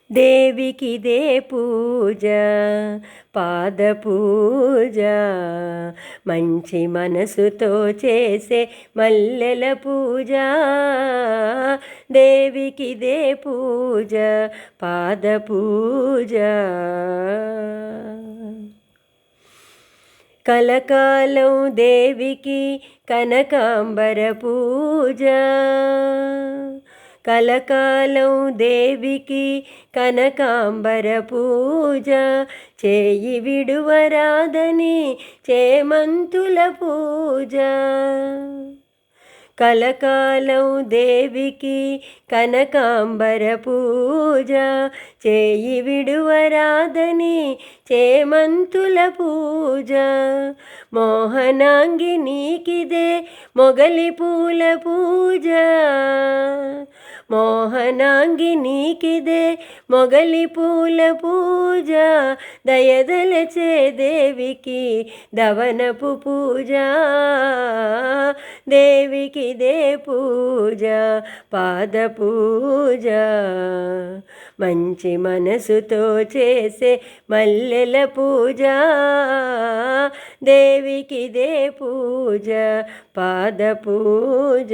దేవికిదే పూజ పాద పూజ మంచి మనసుతో చేసే మల్లెల పూజ దేవికిదే పూజ పాద పూజ కలకాలం దేవికి కనకాంబర పూజ కలకాలం దేవికి కనకాంబర పూజ చేయి విడువరాదని చేమంతుల పూజ కలకాలం దేవికి కనకాంబర పూజ చేయి విడువరాదని చేమంతుల పూజ మోహనాంగి నీకిదే మొగలి పూల పూజ మోహనాంగి నీకిదే మొగలి పూల పూజ దయదలచే దేవికి దవనపు పూజ దేవికిదే పూజ పాద పూజ మంచి మనసుతో చేసే మల్లెల పూజ దేవికిదే పూజ పాద పూజ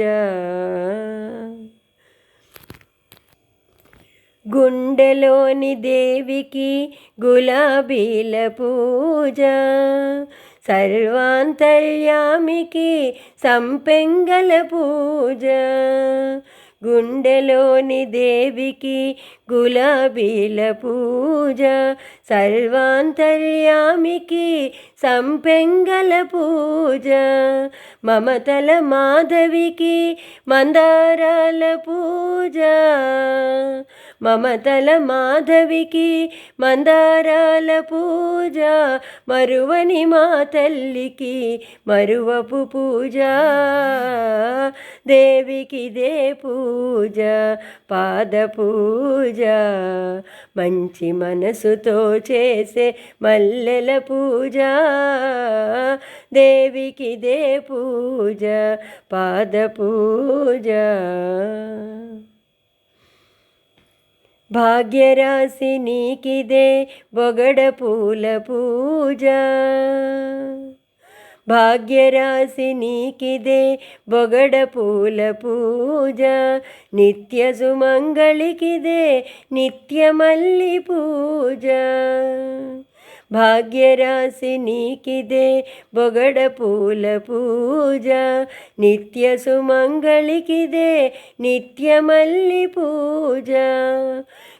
గుండెలోని దేవికి గులాబీల పూజ సర్వాంతర్యామికి సంపెంగల పూజ గుండెలోని దేవికి గులాబీల పూజ సర్వాంతర్యామికి సంపెంగల పూజ మమతల మాధవికి మందారాల పూజ మమతల మాధవికి మందారాల పూజ మరువని మా తల్లికి మరువపు పూజ దేవికిదే పూజ పాద పూజ మంచి మనసుతో చేసే మల్లెల పూజ దేవికిదే పూజ పాద పూజ భాగ్యరాశి నీకిదే బొగడ పూల పూజ భాగ్యరాశి నీకిదే బొగడ పూల పూజ నిత్య సుమంగళికిదే నిత్య మల్లి పూజ భాగ్యరాశి నీకిదే బొగడ పూల పూజ నిత్య సుమంగళికిదే నిత్య మల్లి పూజ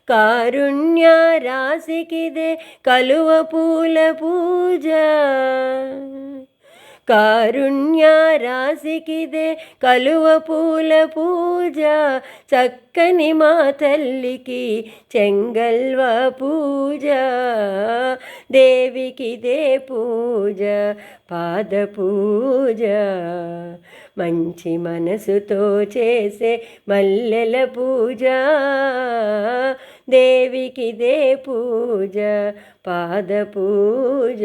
కారుణ్య రాశికిదే కలువ పూల పూజ కారుణ్య రాశికిదే కలువ పూల పూజ చక్కని మా తల్లికి చెంగల్వ పూజ దేవికిదే పూజ పాద పూజ మంచి మనసుతో చేసే మల్లెల పూజ దేవికిదే పూజ పాద పూజ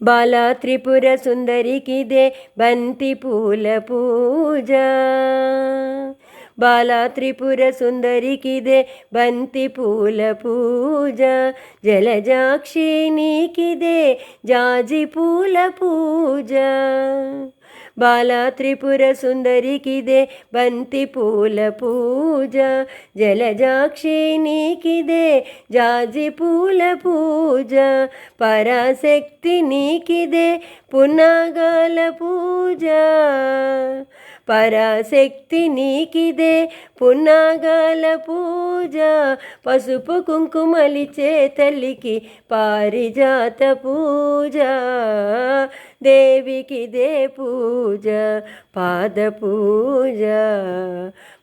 బాలా త్రిపుర సుందరికిదే బంతి పూల పూజ బాలా త్రిపుర సుందరికిదే బంతి పూల పూజ జలజాక్షి నీకిదే జాజి పూల పూజ బాలా త్రిపుర సుందరికిదే బంతి పూల పూజ జలజాక్షి నీకిదే జాజి పూల పూజ పరాశక్తి నీకిదే పునాగాల పూజ పరాశక్తి నీకిదే పున్నాగాల పూజ పసుపు కుంకుమలిచే తల్లికి పారిజాత పూజ దేవికిదే పూజ పాద పూజ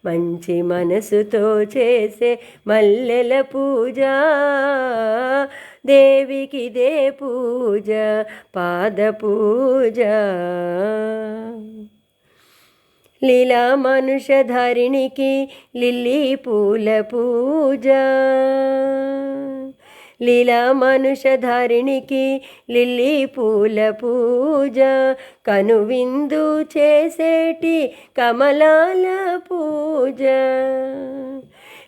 మంచి మనసుతో చేసే మల్లెల పూజ దేవికిదే పూజ పాద పూజ లీలా మనుషధారిణికి లిల్లీ పూల పూజ లీలా మనుషధారిణికి లిల్లీ పూల పూజ కనువిందు చేసేటి కమలాల పూజ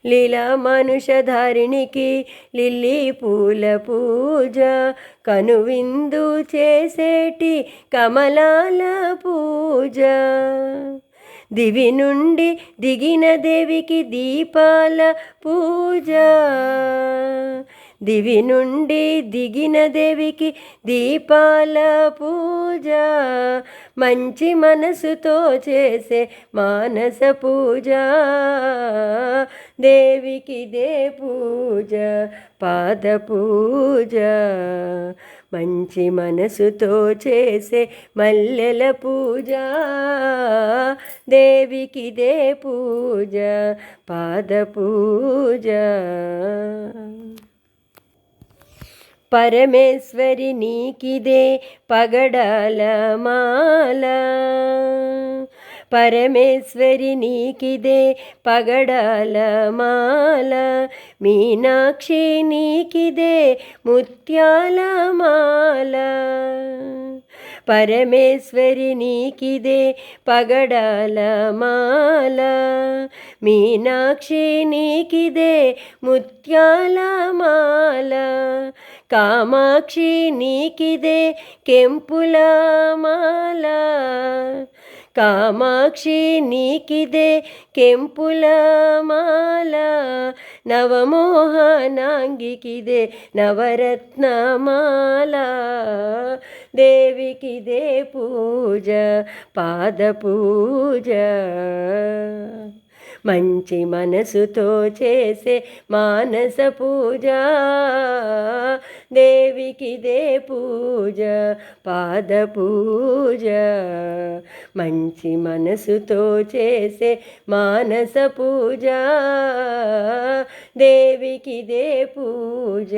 లీలా మనుషధారిణికి లిల్లీ పూల పూజ, కనువిందు చేసేటి కమలాల పూజ. దివి నుండి దిగిన దేవికి దీపాల పూజ, దివి నుండి దిగిన దేవికి దీపాల పూజ. మంచి మనసుతో చేసే మానస పూజ, దేవికి దే పూజ పాద పూజ. మంచి మనసుతో చేసే మల్లెల పూజ, దేవికి దే పూజ పాద పూజ. పరమేశ్వరి నీకిదే పగడాల మాల, పరమేశ్వరి నీకిదే పగడాల మాల. మీనాక్షి నీకిదే ముత్యాల మాల, పరమేశ్వరి నీకిదే పగడాల మాల. మీనాక్షి నీకిదే ముత్యాల మాల. కామాక్షి నీకిదే కెంపుల మాల, కామాక్షి నీకిదే కెంపుల మాల. నవమోహనాంగికిదే నవరత్నమాల, దేవికిదే పూజ పాద పూజ. మంచి మనసుతో చేసే మానస పూజ, దేవికిదే పూజ పాద పూజ. మంచి మనసుతో చేసే మానస పూజ, దేవికిదే పూజ.